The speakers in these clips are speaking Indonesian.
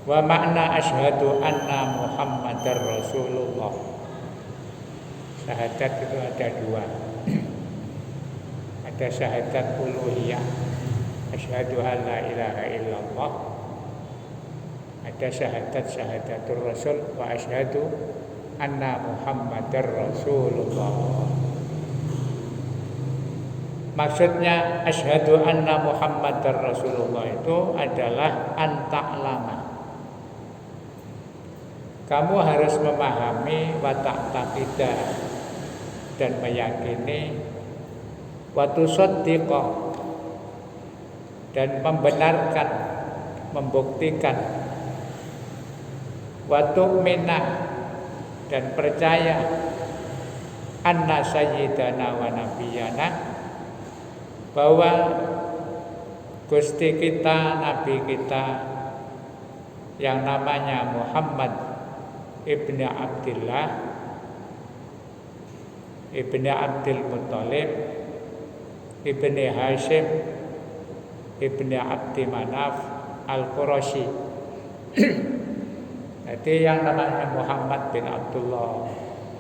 Wa makna asyhadu anna Muhammadar Rasulullah. Syahadat itu ada dua. Ada syahadat uluhiyah, asyhadu an la ilaha illallah. Ada syahadatur Rasul wa asyhadu anna Muhammadar Rasulullah. Maksudnya asyhadu anna Muhammadar Rasulullah itu adalah anta'lama. Kamu harus memahami wa ta'taqida dan meyakini wa tusaddiqa dan membenarkan, membuktikan wa tu'mina dan percaya anna sayyidana wa nabiyana, bahwa Gusti kita, Nabi kita yang namanya Muhammad ibni Abdillah ibni Abdul Muttalib ibni Hashim ibni Abdi Manaf Al-Qurasyi. Jadi yang namanya Muhammad bin Abdullah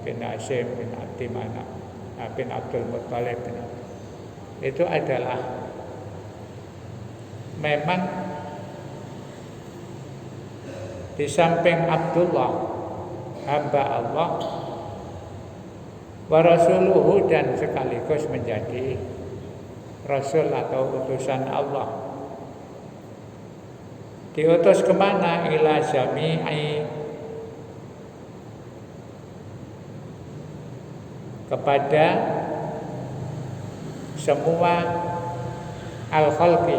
bin Hashim bin Abdi Manaf bin Abdul Muttalib itu adalah memang di samping Abdullah hamba Allah wa rasuluhu dan sekaligus menjadi rasul atau utusan Allah. Diutus kemana? Ila jami'i, kepada semua al-khalqi.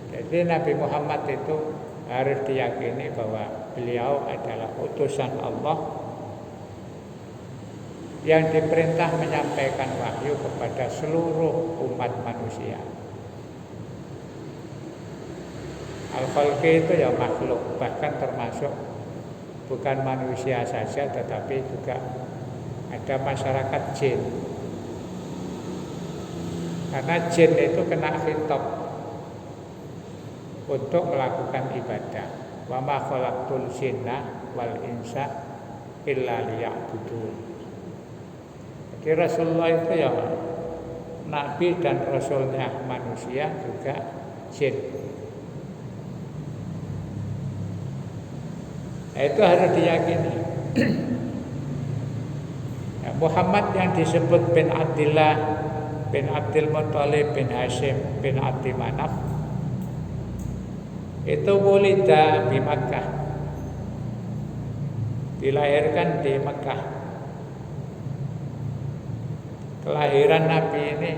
Jadi Nabi Muhammad itu harus diyakini bahwa beliau adalah utusan Allah yang diperintah menyampaikan wahyu kepada seluruh umat manusia. Al-khalqi itu ya makhluk, bahkan termasuk bukan manusia saja tetapi juga ada masyarakat jin. Karena jin itu kena khitab untuk melakukan ibadah. Wa ma khalaqtul jinna wal insa illa liya'budun. Jadi Rasulullah itu ya nabi dan rasulnya manusia juga jin. Nah, itu harus diyakini. Ya, Muhammad yang disebut bin Abdillah bin Abdul Muttalib bin Hashim bin Abdi Manaf itu wulida di Makkah, dilahirkan di Makkah. Kelahiran Nabi ini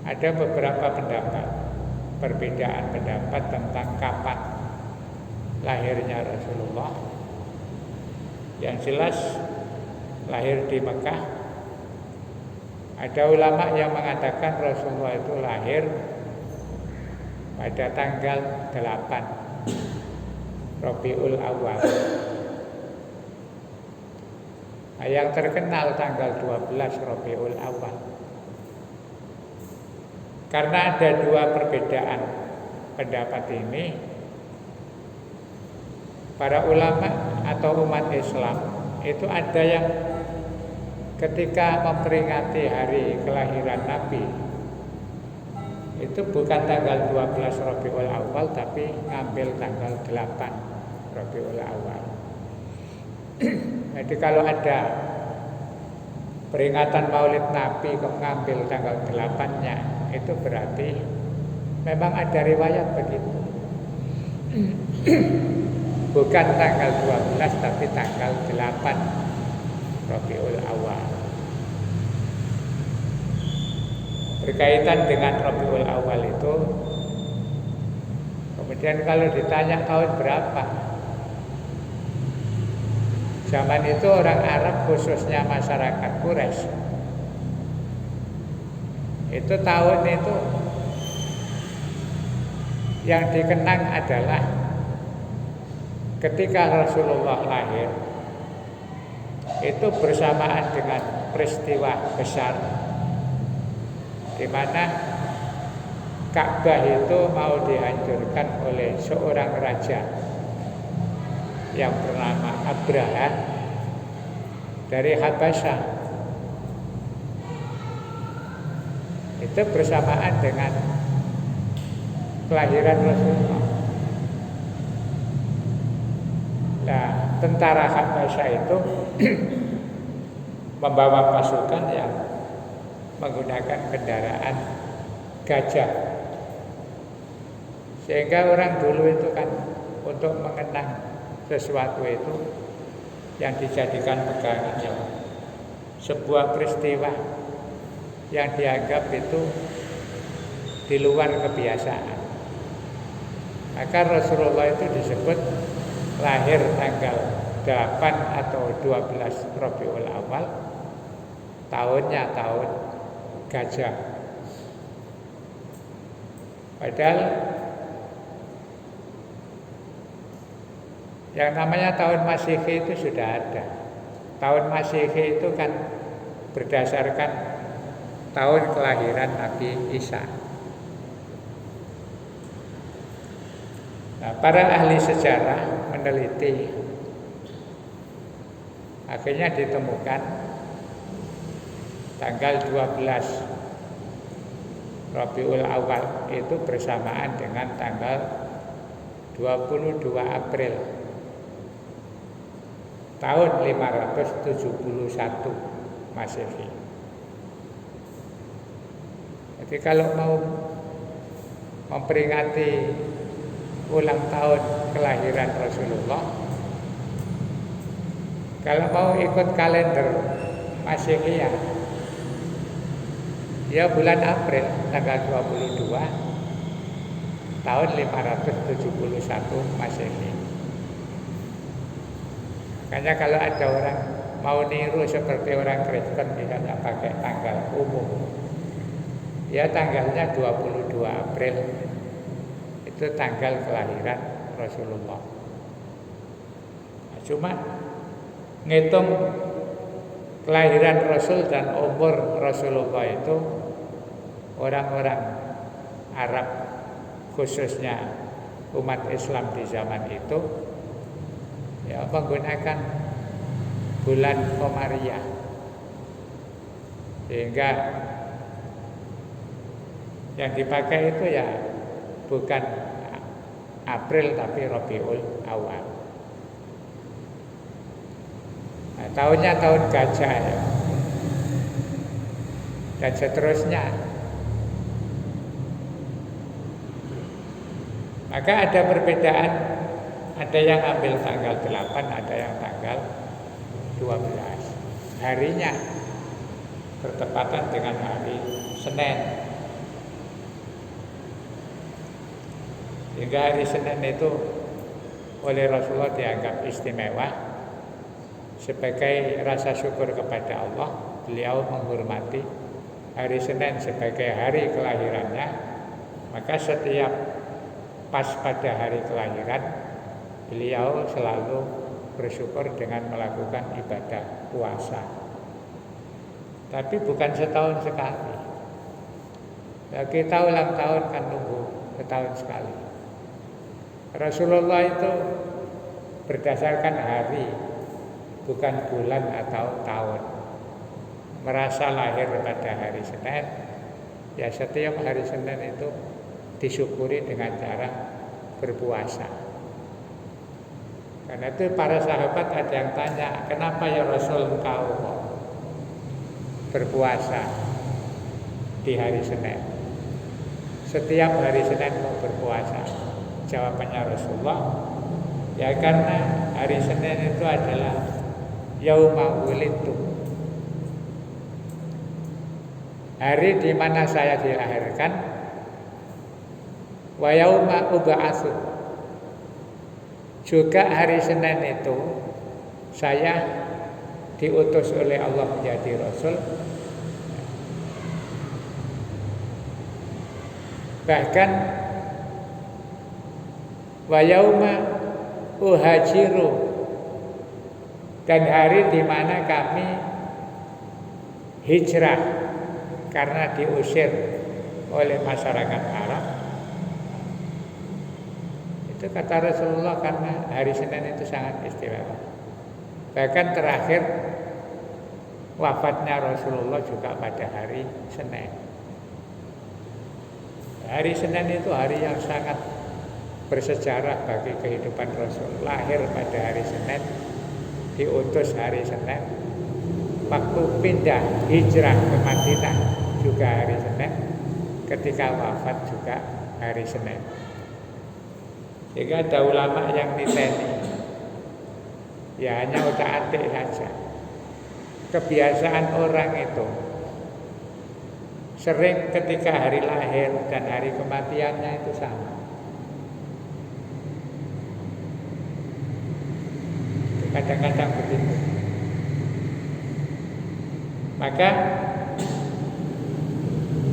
ada beberapa pendapat, perbedaan pendapat tentang kapan lahirnya Rasulullah. Yang jelas lahir di Makkah. Ada ulama yang mengatakan Rasulullah itu lahir pada tanggal 8 Rabiul Awal. Nah, yang terkenal tanggal 12 Rabiul Awal. Karena ada dua perbedaan pendapat ini, para ulama atau umat Islam itu ada yang ketika memperingati hari kelahiran Nabi itu bukan tanggal 12 Rabiul Awal tapi ngambil tanggal 8 Rabiul Awal. Jadi kalau ada peringatan Maulid Nabi kok ngambil tanggal 8-nya, itu berarti memang ada riwayat begitu. Bukan tanggal 12 tapi tanggal 8 Rabiul Awal. Berkaitan dengan Rabiul Awal itu, kemudian kalau ditanya tahun berapa, zaman itu orang Arab khususnya masyarakat Quraisy itu tahun itu yang dikenang adalah ketika Rasulullah lahir itu bersamaan dengan peristiwa besar di mana Ka'bah itu mau dihancurkan oleh seorang raja yang bernama Abraha dari Habasyah. Itu bersamaan dengan kelahiran Rasulullah. Nah, tentara Habasyah itu membawa pasukan yang menggunakan kendaraan gajah. Sehingga orang dulu itu kan untuk mengenang sesuatu itu yang dijadikan pegangan ya sebuah peristiwa yang dianggap itu di luar kebiasaan. Maka Rasulullah itu disebut lahir tanggal 8 atau 12 Rabiul Awal, tahunnya tahun gajah. Padahal yang namanya tahun Masehi itu sudah ada. Tahun Masehi itu kan berdasarkan tahun kelahiran Nabi Isa. Nah, para ahli sejarah meneliti, akhirnya ditemukan tanggal 12 Rabiul Awal itu bersamaan dengan tanggal 22 April tahun 571 Masehi. Jadi kalau mau memperingati ulang tahun kelahiran Rasulullah, kalau mau ikut kalender Masehi ya bulan April tanggal 22 tahun 571 Masehi. Makanya kalau ada orang mau niru seperti orang Kristen, misalnya pakai tanggal umum, ya tanggalnya 22 April itu tanggal kelahiran Rasulullah. Nah, cuma ngitung kelahiran Rasul dan umur Rasulullah itu orang-orang Arab, khususnya umat Islam di zaman itu, ya menggunakan bulan Komariah, sehingga yang dipakai itu ya bukan April tapi Rabiul Awal. Nah, tahunnya tahun gajah ya. Dan seterusnya. Maka ada perbedaan, ada yang ambil tanggal 8, ada yang tanggal 12. Harinya bertepatan dengan hari Senin. Hingga hari Senin itu oleh Rasulullah dianggap istimewa. Sebagai rasa syukur kepada Allah, beliau menghormati hari Senin sebagai hari kelahirannya. Maka setiap pas pada hari kelahiran, beliau selalu bersyukur dengan melakukan ibadah puasa. Tapi bukan setahun sekali. Ya, kita ulang tahun kan nunggu setahun sekali. Rasulullah itu berdasarkan hari, bukan bulan atau tahun. Merasa lahir pada hari Senin, ya setiap hari Senin itu disyukuri dengan cara berpuasa. Karena itu para sahabat ada yang tanya, kenapa ya Rasul engkau kok berpuasa di hari Senin? Setiap hari Senin mau berpuasa. Jawabannya Rasulullah, ya karena hari Senin itu adalah yauma wulidtu, hari di mana saya dilahirkan, wa yauma ub'atsu, juga hari Senin itu saya diutus oleh Allah menjadi Rasul. Bahkan wa yauma uhajiru, dan hari di mana kami hijrah karena diusir oleh masyarakat Arab. Itu kata Rasulullah karena hari Senin itu sangat istimewa. Bahkan terakhir wafatnya Rasulullah juga pada hari Senin. Hari Senin itu hari yang sangat bersejarah bagi kehidupan Rasul. Lahir pada hari Senin, diutus hari Senin, waktu pindah hijrah ke Madinah juga hari Senin, ketika wafat juga hari Senin. Sehingga ada ulama yang niteni, ya hanya udah atik saja. Kebiasaan orang itu sering ketika hari lahir dan hari kematiannya itu sama. Kadang-kadang begitu. Maka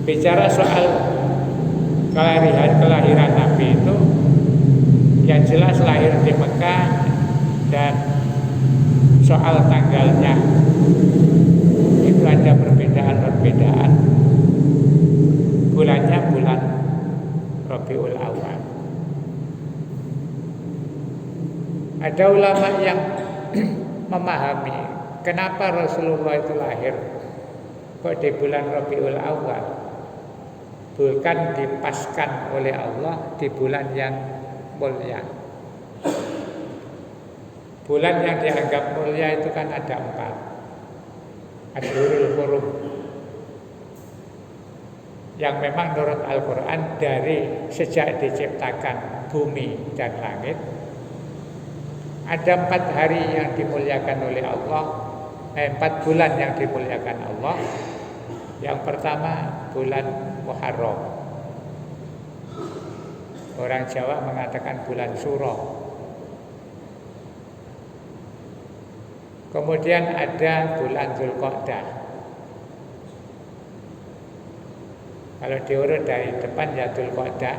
bicara soal kelahiran Nabi itu yang jelas lahir di Mekah, dan soal tanggalnya itu ada perbedaan. Bulannya bulan Rabiul Awal. Ada ulama yang memahami kenapa Rasulullah itu lahir kok di bulan Rabiul Awal, bukan dipaskan oleh Allah di bulan yang mulia. Bulan yang dianggap mulia itu kan ada 4. Asyhurul Hurum, yang memang menurut Al-Quran dari sejak diciptakan bumi dan langit ada 4 hari yang dimuliakan oleh Allah, 4 bulan yang dimuliakan Allah. Yang pertama bulan Muharram, orang Jawa mengatakan bulan Suro. Kemudian ada bulan Dzulqa'dah. Kalau diurut dari depan ya Dzulqa'dah,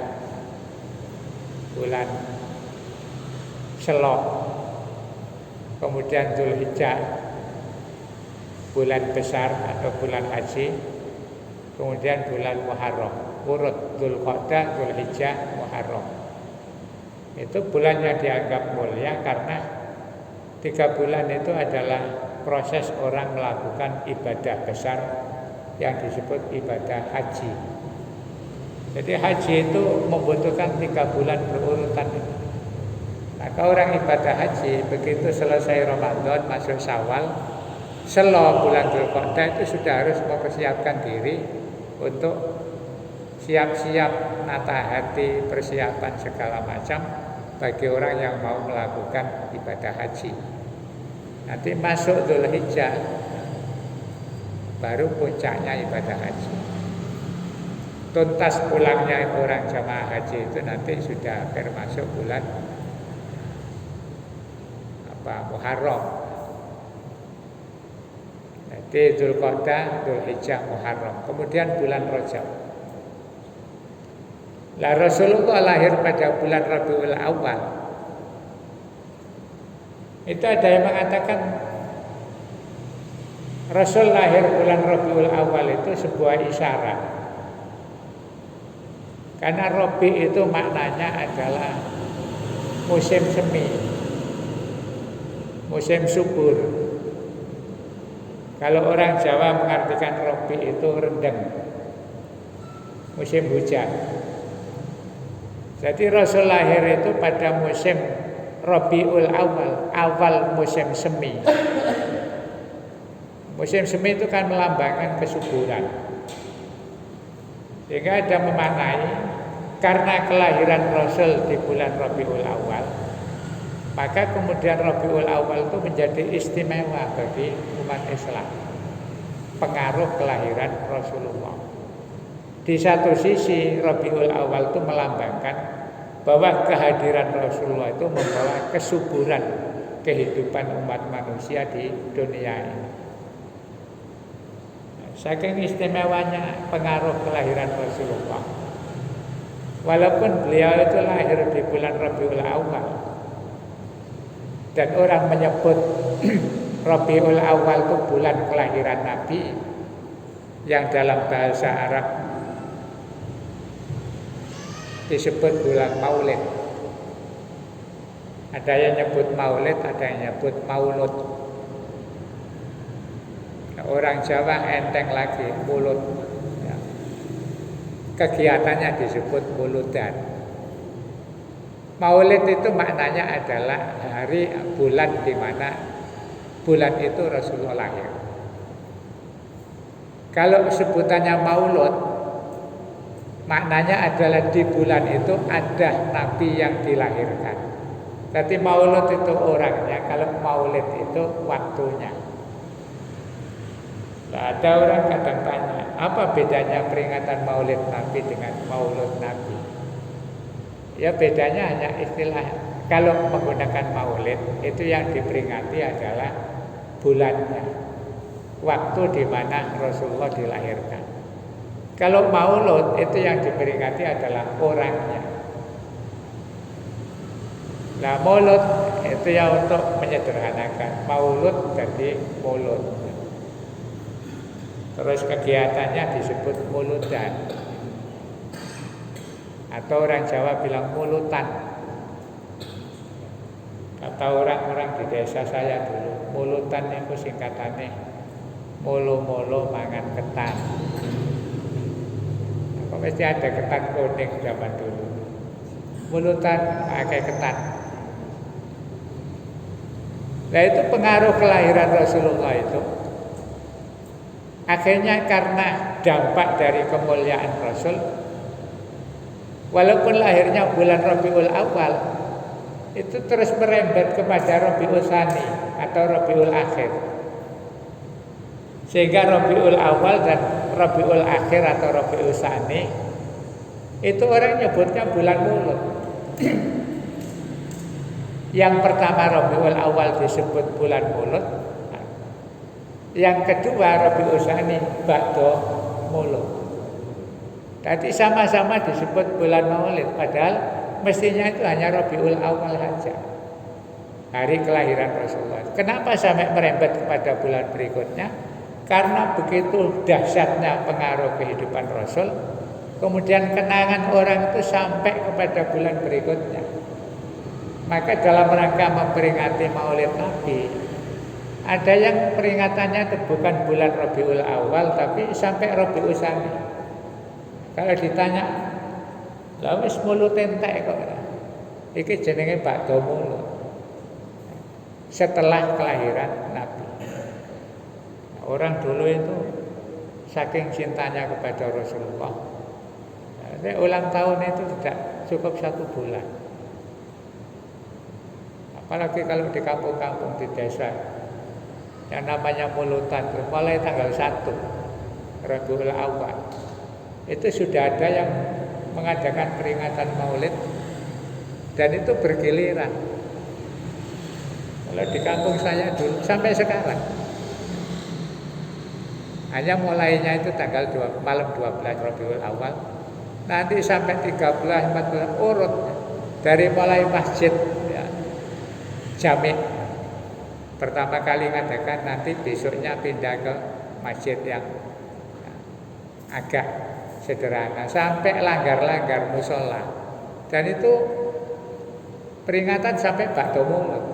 bulan Selok. Kemudian Dzulhijjah, bulan besar atau bulan haji. Kemudian bulan Muharram. Urut Dzulqa'dah, Dzulhijjah, Muharram. Itu bulan yang dianggap mulia karena 3 bulan itu adalah proses orang melakukan ibadah besar yang disebut ibadah haji. Jadi haji itu membutuhkan 3 bulan berurutan. Maka orang ibadah haji begitu selesai Ramadan masuk Syawal, Selo bulan Dzulqa'dah itu sudah harus mempersiapkan diri untuk siap-siap nata hati, persiapan segala macam bagi orang yang mau melakukan ibadah haji. Nanti masuk Dzulhijjah baru puncaknya ibadah haji. Tuntas pulangnya orang jamaah haji itu nanti sudah hampir masuk bulan Muharram. Nanti Dzulqa'dah, Dzulhijjah, Muharram. Kemudian bulan Rajab. Lah Rasulullah lahir pada bulan Rabiul Awal. Itu ada yang mengatakan Rasul lahir bulan Rabiul Awal itu sebuah isyarat. Karena Rabi itu maknanya adalah musim semi, musim subur. Kalau orang Jawa mengartikan Rabi itu rendeng, musim hujan. Jadi Rasul lahir itu pada musim Rabiul Awal, awal musim semi. Musim semi itu kan melambangkan kesuburan. Sehingga ada memaknai karena kelahiran Rasul di bulan Rabiul Awal, maka kemudian Rabiul Awal itu menjadi istimewa bagi umat Islam. Pengaruh kelahiran Rasulullah. Di satu sisi Rabiul Awal itu melambangkan bahwa kehadiran Rasulullah itu membawa kesuburan kehidupan umat manusia di dunia ini. Saking istimewanya pengaruh kelahiran Rasulullah. Walaupun beliau itu lahir di bulan Rabiul Awal, dan orang menyebut Rabiul Awal itu bulan kelahiran Nabi, yang dalam bahasa Arab disebut bulan Maulid. Ada yang nyebut maulid, ada yang nyebut maulud. Orang Jawa enteng lagi, mulut. Ya. Kegiatannya disebut muludan. Maulid itu maknanya adalah hari bulan di mana bulan itu Rasulullah lahir. Kalau sebutannya maulud, maknanya adalah di bulan itu ada Nabi yang dilahirkan. Jadi maulud itu orangnya, kalau maulid itu waktunya. Nah, ada orang kadang tanya, apa bedanya peringatan maulid Nabi dengan maulud Nabi? Ya bedanya hanya istilah. Kalau menggunakan maulid, itu yang diperingati adalah bulannya, waktu di mana Rasulullah dilahirkan. Kalau maulud, itu yang diperingati adalah orangnya. Nah maulud itu ya untuk menyederhanakan, maulud jadi maulud. Terus kegiatannya disebut muludan, atau orang Jawa bilang mulutan. Kata orang-orang di desa saya dulu, mulutan itu singkatannya molo-molo mangan ketan. Apa mesti ada ketan kuning zaman dulu. Mulutan pakai ketan. Nah itu pengaruh kelahiran Rasulullah itu. Akhirnya karena dampak dari kemuliaan Rasul, walaupun lahirnya bulan Rabiul Awal, itu terus merembet kepada Rabiul Tsani atau Rabiul Akhir. Sehingga Rabiul Awal dan Rabiul Akhir atau Rabiul Tsani itu orang nyebutnya bulan Maulud. Yang pertama Rabiul Awal disebut bulan Maulud. Yang kedua Rabiul Tsani ba'da Maulud. Tadi sama-sama disebut bulan Maulid, padahal mestinya itu hanya Rabiul Awal saja, hari kelahiran Rasulullah. Kenapa sampai merembet kepada bulan berikutnya? Karena begitu dahsyatnya pengaruh kehidupan Rasul, kemudian kenangan orang itu sampai kepada bulan berikutnya. Maka dalam rangka memperingati Maulid Nabi, ada yang peringatannya itu bukan bulan Rabiul Awal, tapi sampai Rabiul Tsani. Kalau ditanya, lah wis mulut entek kok. Iki jenenge ba'da mulut. Setelah kelahiran Nabi. Orang dulu itu saking cintanya kepada Rasulullah, ulang tahun itu tidak cukup 1 bulan. Apalagi kalau di kampung-kampung di desa, yang namanya mulutan, mulai tanggal 1 Rabiul Awal itu sudah ada yang mengadakan peringatan Maulid, dan itu bergiliran. Kalau di kampung saya dulu sampai sekarang, hanya mulainya itu tanggal malam 12 Rabiul Awal, nanti sampai 13, 14 urut dari mulai masjid ya, Jami' pertama kali ngadakan, nanti besoknya pindah ke masjid yang agak sederhana, sampai langgar-langgar musola, dan itu peringatan sampai ba'da Maulud,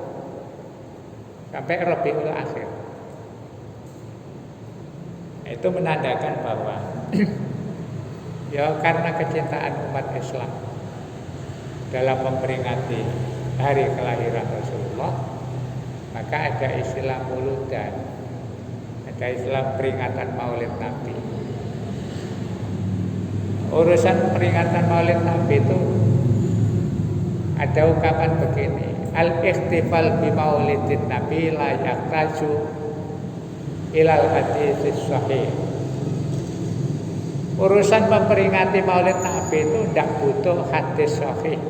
sampai Rabiul Akhir. Itu menandakan bahwa ya karena kecintaan umat Islam dalam memperingati hari kelahiran Rasulullah, maka ada istilah muludan, ada istilah peringatan Maulid Nabi. Urusan peringatan Maulid Nabi itu ada ungkapan begini, al-ikhtifal bi maulidin Nabi la yahtaju ilal hadits sahih. Urusan memperingati Maulid Nabi itu tidak butuh hadis sahih.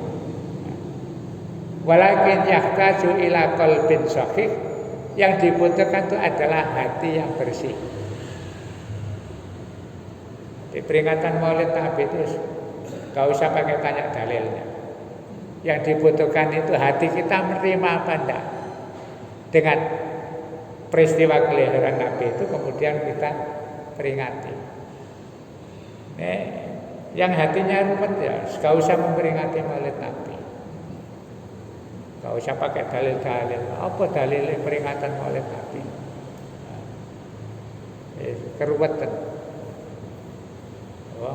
Walakin yahtaju ila qalbin sahih, yang dibutuhkan itu adalah hati yang bersih. Di peringatan Maulid Nabi itu gak usah pakai tanya dalilnya. Yang dibutuhkan itu hati kita menerima apa enggak dengan peristiwa kelahiran Nabi itu, kemudian kita peringati. Yang hatinya ruwet ya gak usah memperingati Maulid Nabi. Gak Gak usah pakai dalil-dalil. Apa dalil peringatan Maulid Nabi? Keruwetan.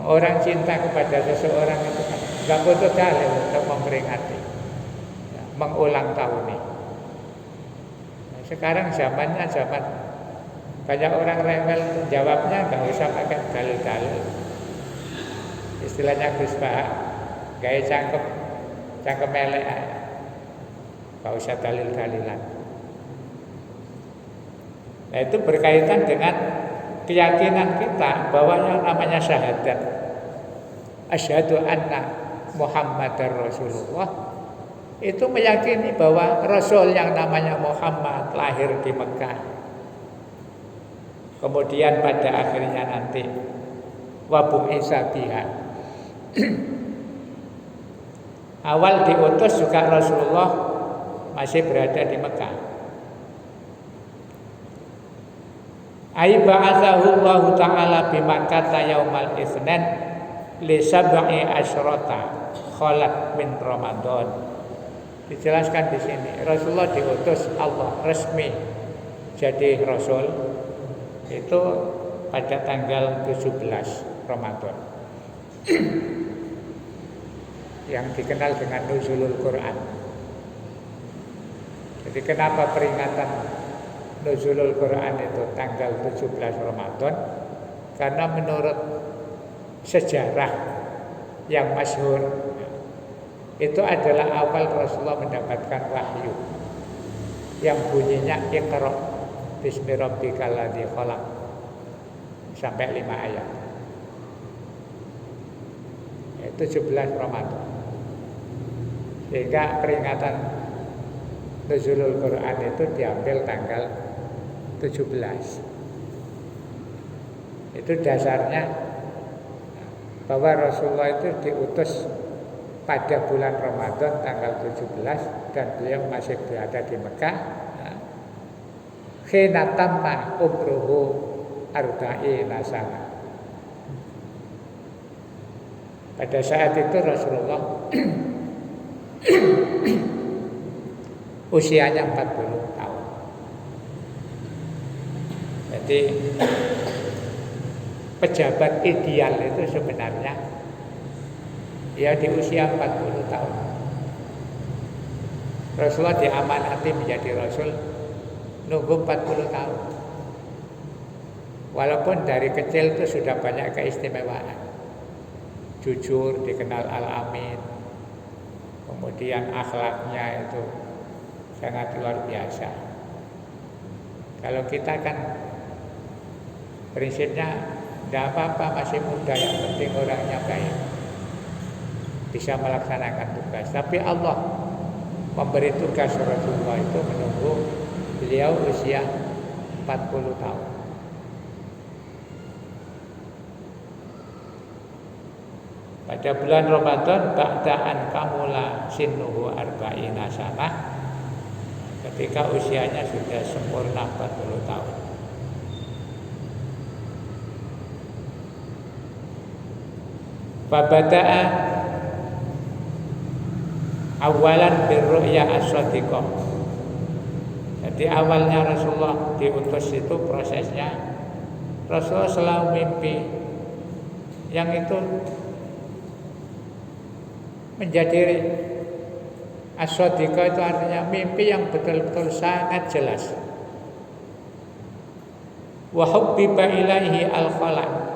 Orang cinta kepada seseorang itu kan gak butuh dalil untuk memperingati, mengulang tahun. Sekarang zamannya zaman banyak orang rewel, jawabnya gak usah pakai dalil-dalil. Istilahnya Gus Pak, gaya cangkem elek, gak usah dalil-dalilan. Nah itu berkaitan dengan keyakinan kita bahwa yang namanya syahadat, asyhadu anna Muhammadar Rasulullah, itu meyakini bahwa Rasul yang namanya Muhammad lahir di Mekah, kemudian pada akhirnya nanti wabu Isa biha. Awal diutus juga Rasulullah masih berada di Mekah. Ai ba'atsahu Allah Ta'ala bi Makkah yaumal Itsnin li sab'i asyrata khalat min Ramadan. Dijelaskan di sini, Rasulullah diutus Allah resmi jadi Rasul itu pada tanggal 17 Ramadan yang dikenal dengan Nuzulul Quran. Jadi kenapa peringatan Nuzulul Quran itu tanggal 17 Ramadan? Karena menurut sejarah yang masyhur itu adalah awal Rasulullah mendapatkan wahyu yang bunyinya Iqra bismi rabbikal ladzi khalaq sampai 5 ayat. 17 Ramadan. Sehingga peringatan Nuzulul Quran itu diambil tanggal 17. Itu dasarnya bahwa Rasulullah itu diutus pada bulan Ramadan tanggal 17 dan beliau masih berada di Mekah. Khina tamma umruhu arba'ina sana. Pada saat itu Rasulullah usianya 40 tahun. Jadi pejabat ideal itu sebenarnya ya di usia 40 tahun. Rasulullah diamanati menjadi Rasul nunggu 40 tahun. Walaupun dari kecil itu sudah banyak keistimewaan. Jujur, dikenal al-amin. Kemudian akhlaknya itu sangat luar biasa. Kalau kita kan prinsipnya tidak apa-apa, masih muda, yang penting orangnya baik, bisa melaksanakan tugas. Tapi Allah memberi tugas Rasulullah itu menunggu beliau usia 40 tahun. Pada bulan Ramadan ba'da'an kamula sinnuhu arba'ina sanah, ketika usianya sudah sempurna 40 tahun. Fabada'a awalan birru'ya as-shadiqah. Jadi awalnya Rasulullah diutus itu prosesnya Rasulullah selalu mimpi yang itu menjadi as-shadiqah, itu artinya mimpi yang betul-betul sangat jelas. Wa hubbiba ilaihi al-khalaq.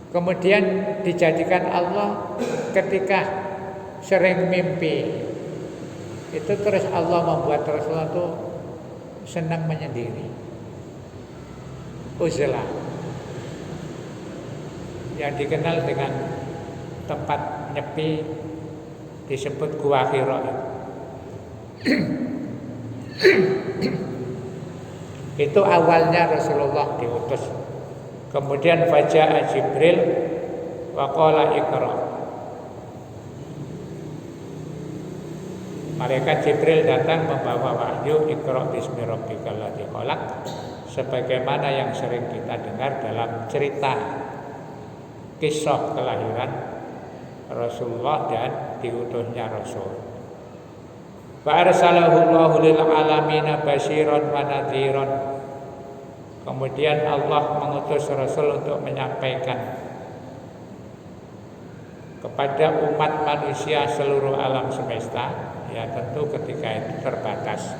Kemudian dijadikan Allah ketika sering mimpi itu terus Allah membuat Rasulullah itu senang menyendiri. Uzlah yang dikenal dengan tempat nyepi disebut Gua Hira. Itu awalnya Rasulullah diutus. Kemudian faja'a Jibril wa qala Iqra. Malaikat Jibril datang membawa wahyu Iqra bismi rabbikal ladzi khalaq, sebagaimana yang sering kita dengar dalam cerita kisah kelahiran Rasulullah dan diutusnya Rasul. Fa arsalahu Allahu lil alamin basyiran wa nadhiran. Kemudian Allah mengutus Rasul untuk menyampaikan kepada umat manusia seluruh alam semesta, ya tentu ketika itu terbatas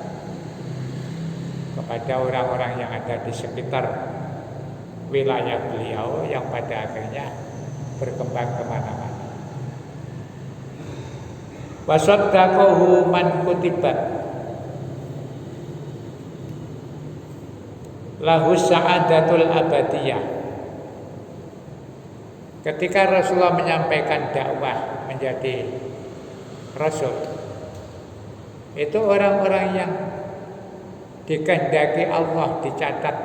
kepada orang-orang yang ada di sekitar wilayah beliau yang pada akhirnya berkembang kemana-mana. Wasaddaqahu man kutibat lahu sa'adatul abadiyah. Ketika Rasulullah menyampaikan dakwah menjadi Rasul, itu orang-orang yang dikehendaki Allah dicatat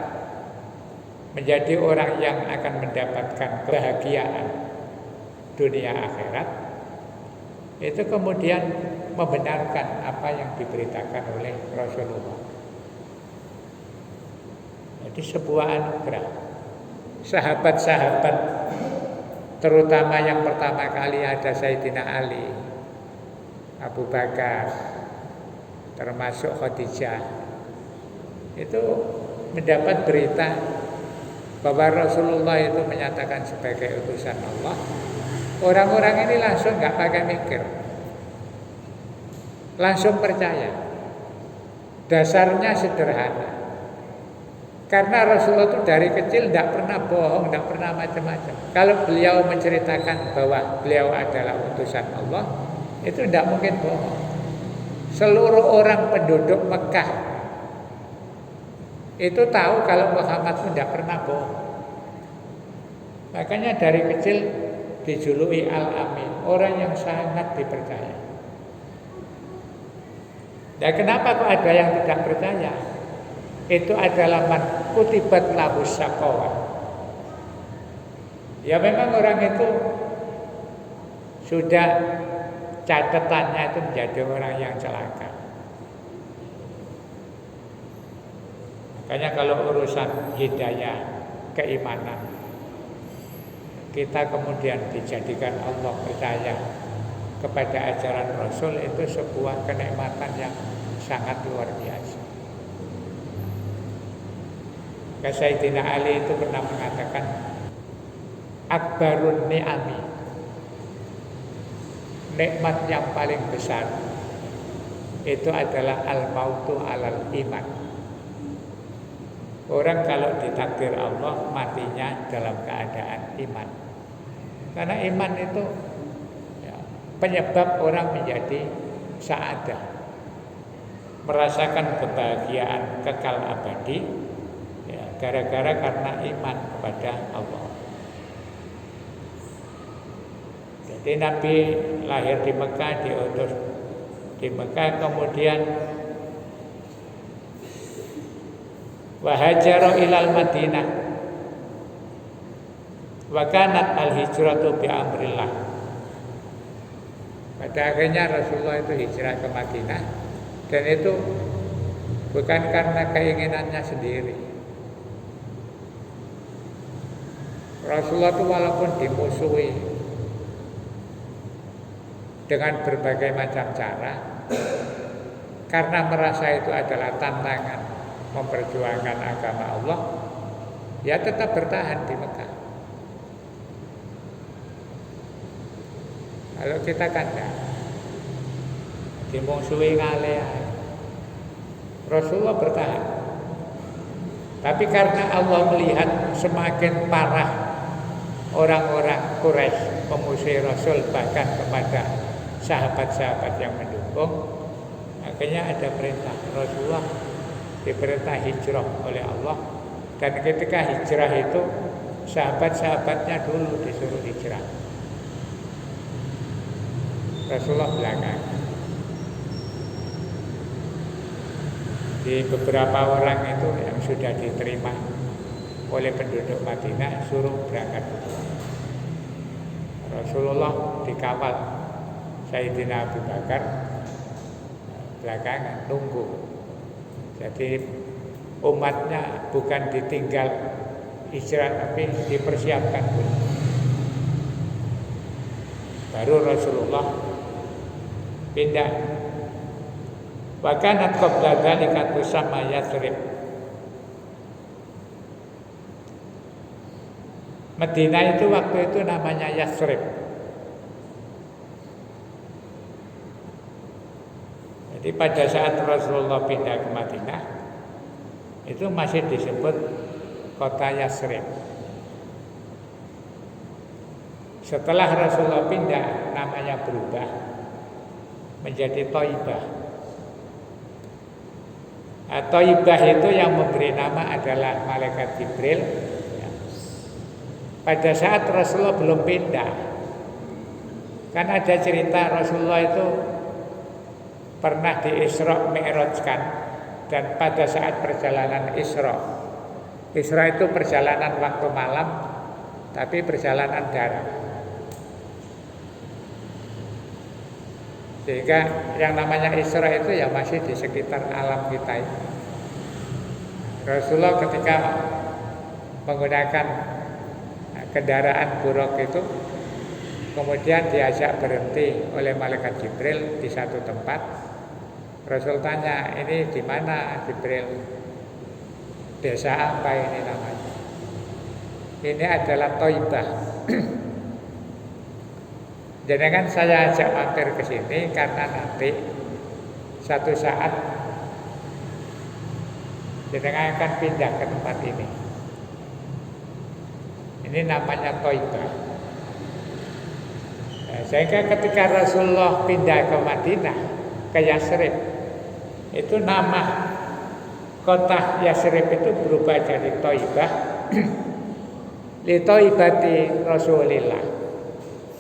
menjadi orang yang akan mendapatkan kebahagiaan dunia akhirat, itu kemudian membenarkan apa yang diberitakan oleh Rasulullah. Jadi sebuah anugerah. Sahabat-sahabat, terutama yang pertama kali ada Sayyidina Ali, Abu Bakar, termasuk Khadijah, itu mendapat berita bahwa Rasulullah itu menyatakan sebagai utusan Allah. Orang-orang ini langsung nggak pakai mikir, langsung percaya. Dasarnya sederhana, karena Rasulullah itu dari kecil tidak pernah bohong, tidak pernah macam-macam. Kalau beliau menceritakan bahwa beliau adalah utusan Allah, itu tidak mungkin bohong. Seluruh orang penduduk Mekah itu tahu kalau Muhammad itu tidak pernah bohong. Makanya dari kecil dijuluki Al-Amin, orang yang sangat dipercaya. Dan kenapa kok ada yang tidak percaya? Itu adalah man kutibat lahu syaqawah. Ya memang orang itu sudah catatannya itu menjadi orang yang celaka. Makanya kalau urusan hidayah, keimanan, kita kemudian dijadikan Allah percaya kepada ajaran Rasul, itu sebuah kenikmatan yang sangat luar biasa. Sayyidina Ali itu pernah mengatakan, akbarun ni'ami, nikmat yang paling besar itu adalah al-mautu alal iman. Orang kalau ditakdir Allah matinya dalam keadaan iman. Karena iman itu ya, penyebab orang menjadi sa'adah, merasakan kebahagiaan kekal abadi, ya, gara-gara karena iman kepada Allah. Jadi Nabi lahir di Mekah, diutus di Mekah, kemudian wahajara ilal Madinah, wa kanat al-hijratu bi amrillah. Pada akhirnya Rasulullah itu hijrah ke Madinah, dan itu bukan karena keinginannya sendiri. Rasulullah itu walaupun dimusuhi dengan berbagai macam cara, karena merasa itu adalah tantangan memperjuangkan agama Allah, ya tetap bertahan di Mekah. Kalau kita kan enggak, dimusuhi ngale, Rasulullah bertahan. Tapi karena Allah melihat semakin parah orang-orang Quraisy memusuhi Rasul, bahkan kepada sahabat-sahabat yang mendukung, akhirnya ada perintah. Rasulullah diperintah hijrah oleh Allah, dan ketika hijrah itu sahabat-sahabatnya dulu disuruh hijrah, Rasulullah belakang. Di beberapa orang itu yang sudah diterima oleh penduduk Madinah suruh berangkat dulu. Rasulullah dikawal Sayyidina Abu Bakar belakangan nunggu. Jadi umatnya bukan ditinggal hijrah, tapi dipersiapkan dulu. Baru Rasulullah pindah Wa kanat qabla dzalika tusamma Yatsrib. Madinah itu waktu itu namanya Yatsrib. Jadi pada saat Rasulullah pindah ke Madinah itu masih disebut kota Yatsrib. Setelah Rasulullah pindah, namanya berubah menjadi Thaibah. Thaibah itu yang memberi nama adalah malaikat Jibril. Pada saat Rasulullah belum pindah, kan ada cerita Rasulullah itu pernah di Isra Mi'rajkan, dan pada saat perjalanan Isra itu perjalanan waktu malam, tapi perjalanan darat. Sehingga yang namanya Isra itu ya masih di sekitar alam kita ini. Rasulullah ketika menggunakan kendaraan buruk itu, kemudian diajak berhenti oleh malaikat Jibril di satu tempat. Rasul tanya, ini di mana Jibril? Desa apa ini namanya? Ini adalah Thaibah. Jadi kan saya ajak mampir ke sini karena nanti satu saat jenengan akan pindah ke tempat ini. Ini namanya Thaibah. Sehingga ketika Rasulullah pindah ke Madinah, ke Yatsrib, itu nama kota Yatsrib itu berubah jadi Thaibah. Li Thaibati Rasulillah.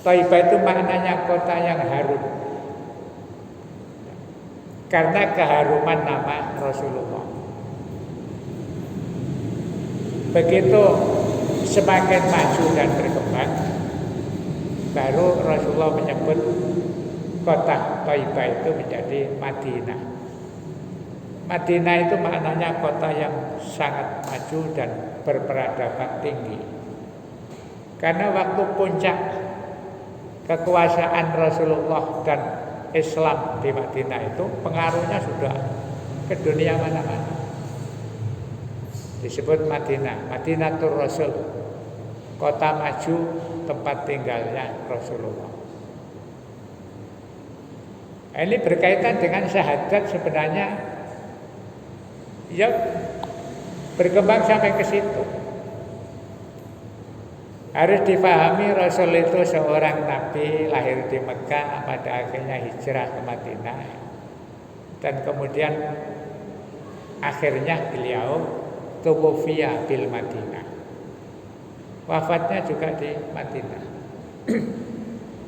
Thaibah itu maknanya kota yang harum, karena keharuman nama Rasulullah. Begitu semakin maju dan berkembang, baru Rasulullah menyebut kota Thaibah itu menjadi Madinah. Madinah itu maknanya kota yang sangat maju dan berperadaban tinggi. Karena waktu puncak kekuasaan Rasulullah dan Islam di Madinah itu pengaruhnya sudah ke dunia mana-mana. Disebut Madinah, Madinatul Rasul, kota maju, tempat tinggalnya Rasulullah. Ini berkaitan dengan syahadat sebenarnya, ya berkembang sampai ke situ. Harus dipahami Rasul itu seorang Nabi lahir di Mekah, pada akhirnya hijrah ke Madinah, dan kemudian akhirnya beliau tuwfiya bil Madinah, wafatnya juga di Madinah.